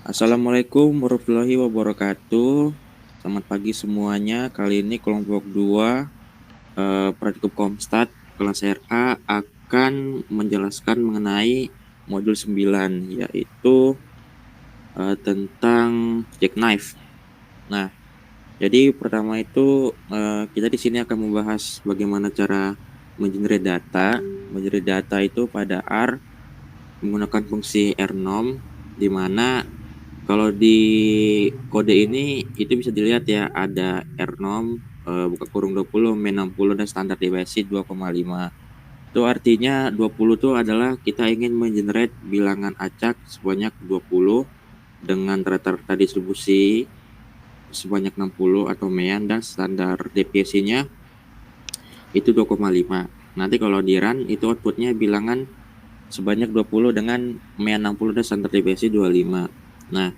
Assalamualaikum warahmatullahi wabarakatuh. Selamat pagi semuanya. Kali ini kelompok 2 Praktikum Komstat kelas RA akan menjelaskan mengenai modul 9 yaitu tentang jackknife. Nah, jadi pertama itu kita di sini akan membahas bagaimana cara mengenerate data. Mengenerate data itu pada R menggunakan fungsi rnom, di mana kalau di kode ini itu bisa dilihat ya, ada rnom buka kurung 20 min 60 dan standar deviasi 2,5. Itu artinya 20 itu adalah kita ingin mengenerate bilangan acak sebanyak 20 dengan rata-rata distribusi sebanyak 60 atau mean, dan standar deviasinya itu 2,5. Nanti kalau di run itu outputnya bilangan sebanyak 20 dengan mean 60 dan standar deviasi 25. Nah,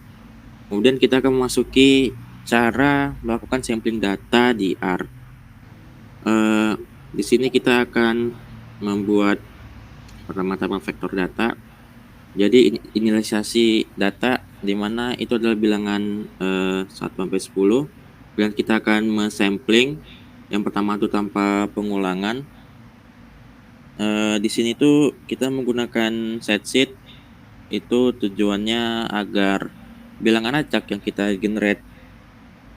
kemudian kita akan memasuki cara melakukan sampling data di R. Di sini kita akan membuat pertama-tama vektor data. Jadi inisialisasi data di mana itu adalah bilangan 1 sampai 10. Kemudian kita akan mensampling yang pertama itu tanpa pengulangan. Di sini tuh kita menggunakan set sheet. Itu tujuannya agar bilangan acak yang kita generate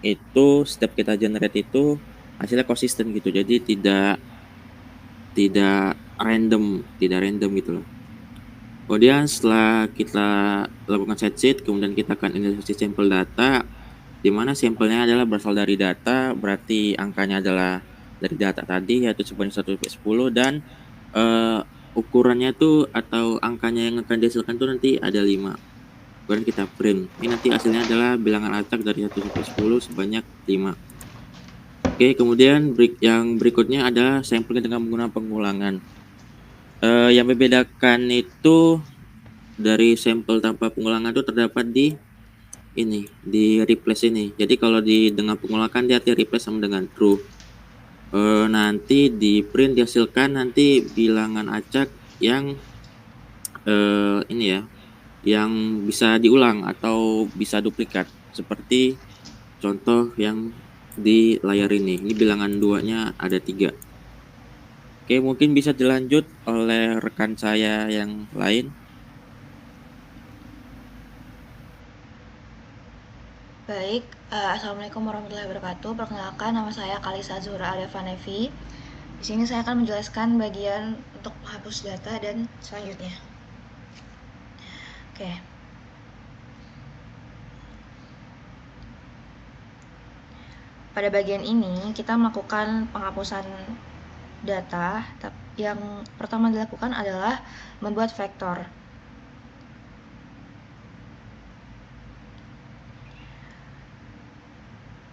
itu setiap kita generate itu hasilnya konsisten gitu, jadi tidak random gitu loh. Kemudian setelah kita lakukan set sheet, kemudian kita akan inisialisasi sampel data, di mana sampelnya adalah berasal dari data, berarti angkanya adalah dari data tadi yaitu sebanyak 1 sampai 10, dan ukurannya tuh atau angkanya yang akan dihasilkan tuh nanti ada 5. Kemudian kita print. Ini nanti hasilnya adalah bilangan acak dari 1 sampai 10 sebanyak 5. Oke, kemudian yang berikutnya adalah sampling dengan menggunakan pengulangan. Yang membedakan itu dari sampel tanpa pengulangan itu terdapat di ini, di replace ini. Jadi kalau dengan pengulangan dia replace sama dengan true. Nanti di print dihasilkan nanti bilangan acak yang ini ya, yang bisa diulang atau bisa duplikat, seperti contoh yang di layar ini. Ini bilangan 2-nya ada 3. Oke, mungkin bisa dilanjut oleh rekan saya yang lain. Baik, Assalamualaikum warahmatullahi wabarakatuh. Perkenalkan, nama saya Kalisa Zuhra Adevanevi. Di sini saya akan menjelaskan bagian untuk menghapus data dan selanjutnya. Oke, pada bagian ini kita melakukan penghapusan data. Yang pertama dilakukan adalah membuat vektor.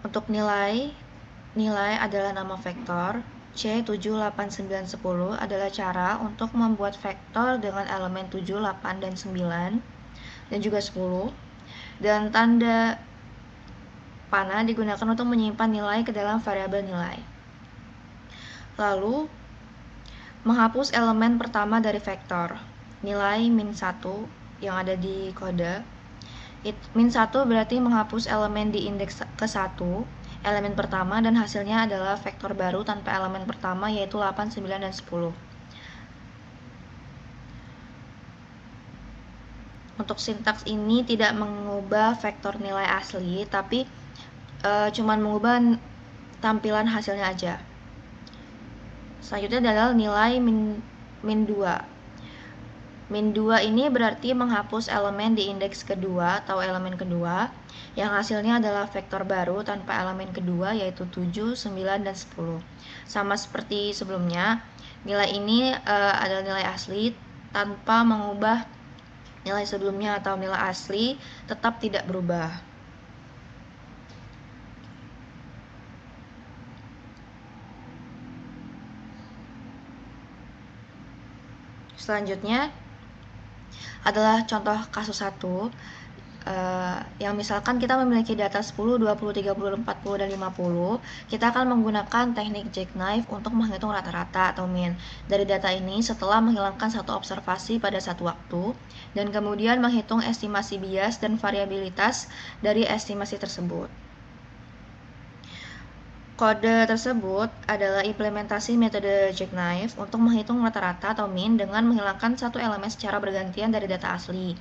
Untuk nilai adalah nama vektor. C7, 8, 9, 10 adalah cara untuk membuat vektor dengan elemen 7, 8, dan 9, dan juga 10. Dan tanda panah digunakan untuk menyimpan nilai ke dalam variabel nilai. Lalu, menghapus elemen pertama dari vektor, nilai -1 yang ada di kode. -1 berarti menghapus elemen di indeks ke-1, elemen pertama, dan hasilnya adalah vektor baru tanpa elemen pertama, yaitu 8, 9, dan 10. Untuk sintaks ini tidak mengubah vektor nilai asli, tapi cuman mengubah tampilan hasilnya aja. Selanjutnya adalah nilai min 2. Min 2 ini berarti menghapus elemen di indeks kedua atau elemen kedua, yang hasilnya adalah vektor baru tanpa elemen kedua, yaitu 7, 9, dan 10. Sama seperti sebelumnya, nilai ini adalah nilai asli tanpa mengubah nilai sebelumnya, atau nilai asli tetap tidak berubah. Selanjutnya adalah contoh kasus 1, yang misalkan kita memiliki data 10, 20, 30, 40, dan 50, kita akan menggunakan teknik jackknife untuk menghitung rata-rata atau mean dari data ini setelah menghilangkan satu observasi pada satu waktu, dan kemudian menghitung estimasi bias dan variabilitas dari estimasi tersebut. Kode tersebut adalah implementasi metode jackknife untuk menghitung rata-rata atau mean dengan menghilangkan satu elemen secara bergantian dari data asli.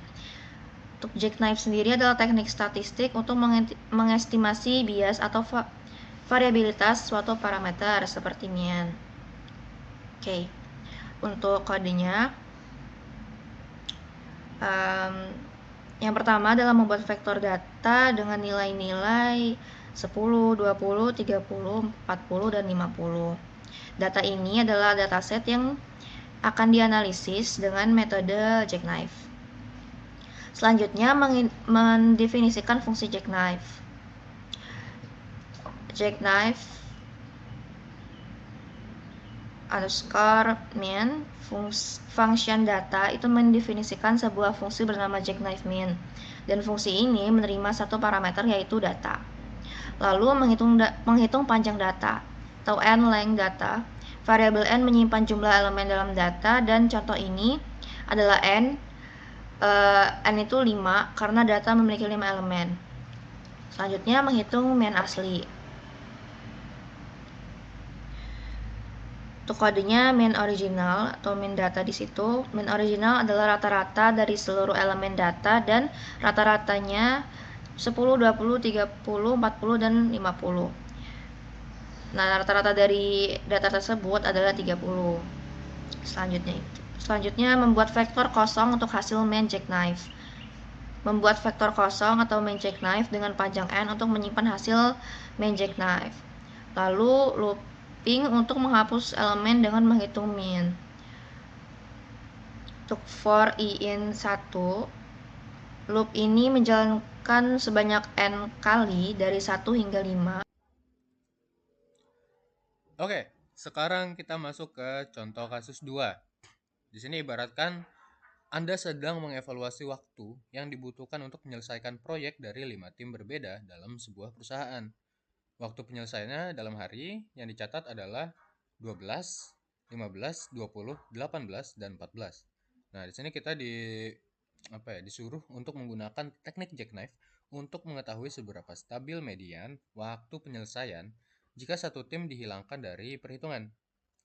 Untuk jackknife sendiri adalah teknik statistik untuk mengestimasi bias atau variabilitas suatu parameter seperti mean. Oke, untuk kodenya, yang pertama adalah membuat vektor data dengan nilai-nilai 10, 20, 30, 40, dan 50. Data ini adalah dataset yang akan dianalisis dengan metode jackknife. Selanjutnya, mendefinisikan fungsi jackknife. Jackknife underscore mean function data itu mendefinisikan sebuah fungsi bernama jackknife mean, dan fungsi ini menerima satu parameter yaitu data. Lalu menghitung panjang data atau n-length data. Variabel n menyimpan jumlah elemen dalam data, dan contoh ini adalah n itu 5 karena data memiliki 5 elemen. Selanjutnya menghitung mean asli. Untuk kodenya mean original atau mean data di situ. Mean original adalah rata-rata dari seluruh elemen data, dan rata-ratanya 10, 20, 30, 40, dan 50. Nah, rata-rata dari data tersebut adalah 30. Selanjutnya membuat vektor kosong untuk hasil mean jackknife. Membuat vektor kosong atau mean jackknife dengan panjang n untuk menyimpan hasil mean jackknife. Lalu looping untuk menghapus elemen dengan menghitung mean. Untuk for i in 1, loop ini menjalankan sebanyak n kali dari 1 hingga 5. Oke, sekarang kita masuk ke contoh kasus 2. Di sini ibaratkan Anda sedang mengevaluasi waktu yang dibutuhkan untuk menyelesaikan proyek dari 5 tim berbeda dalam sebuah perusahaan. Waktu penyelesaiannya dalam hari yang dicatat adalah 12, 15, 20, 18, dan 14. Nah, di sini kita disuruh untuk menggunakan teknik jackknife untuk mengetahui seberapa stabil median waktu penyelesaian jika satu tim dihilangkan dari perhitungan.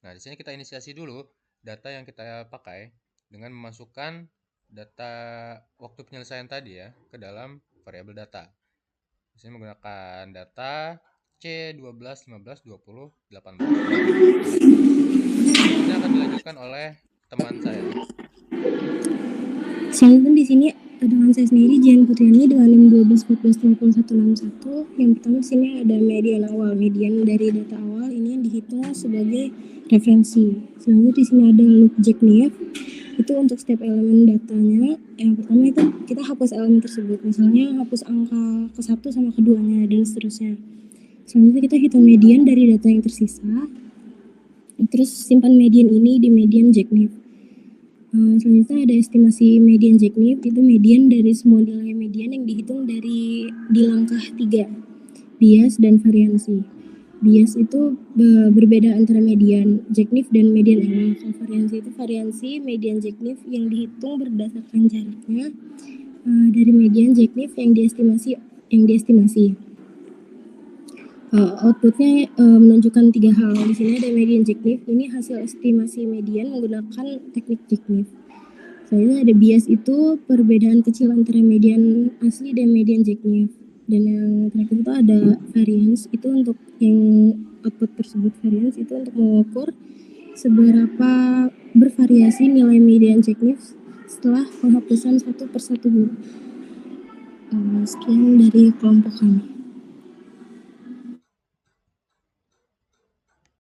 Nah, di sini kita inisiasi dulu data yang kita pakai dengan memasukkan data waktu penyelesaian tadi ya ke dalam variabel data. Di sini menggunakan data C 12, 15, 20, 18. Ini akan dilanjutkan oleh teman saya. Selanjutnya di sini dengan saya sendiri Jihan Putriani dengan NIM 12 14 21 61. Yang pertama di sini ada median awal. Median dari data awal ini yang dihitung sebagai referensi. Selanjutnya di sini ada loop jackknife. Itu untuk setiap elemen datanya. Yang pertama itu kita hapus elemen tersebut. Misalnya hapus angka ke-1 sama keduanya dan seterusnya. Selanjutnya kita hitung median dari data yang tersisa. Terus simpan median ini di median jackknife. Selanjutnya ada estimasi median jackknife. Itu median dari semua nilai median yang dihitung di langkah 3, bias dan variansi. Bias itu berbeda antara median jackknife dan median awal. Kalau variansi itu variansi median jackknife yang dihitung berdasarkan jaraknya dari median jackknife yang diestimasi. Outputnya menunjukkan 3 hal. Di sini ada median jackknife. Ini hasil estimasi median menggunakan teknik jackknife. Selanjutnya ada bias, itu perbedaan kecil antara median asli dan median jackknife. Dan yang terakhir itu ada variance. Itu untuk yang output tersebut, variance itu untuk mengukur seberapa bervariasi nilai median jackknife setelah penghapusan satu persatu. Sekian dari kelompok kami.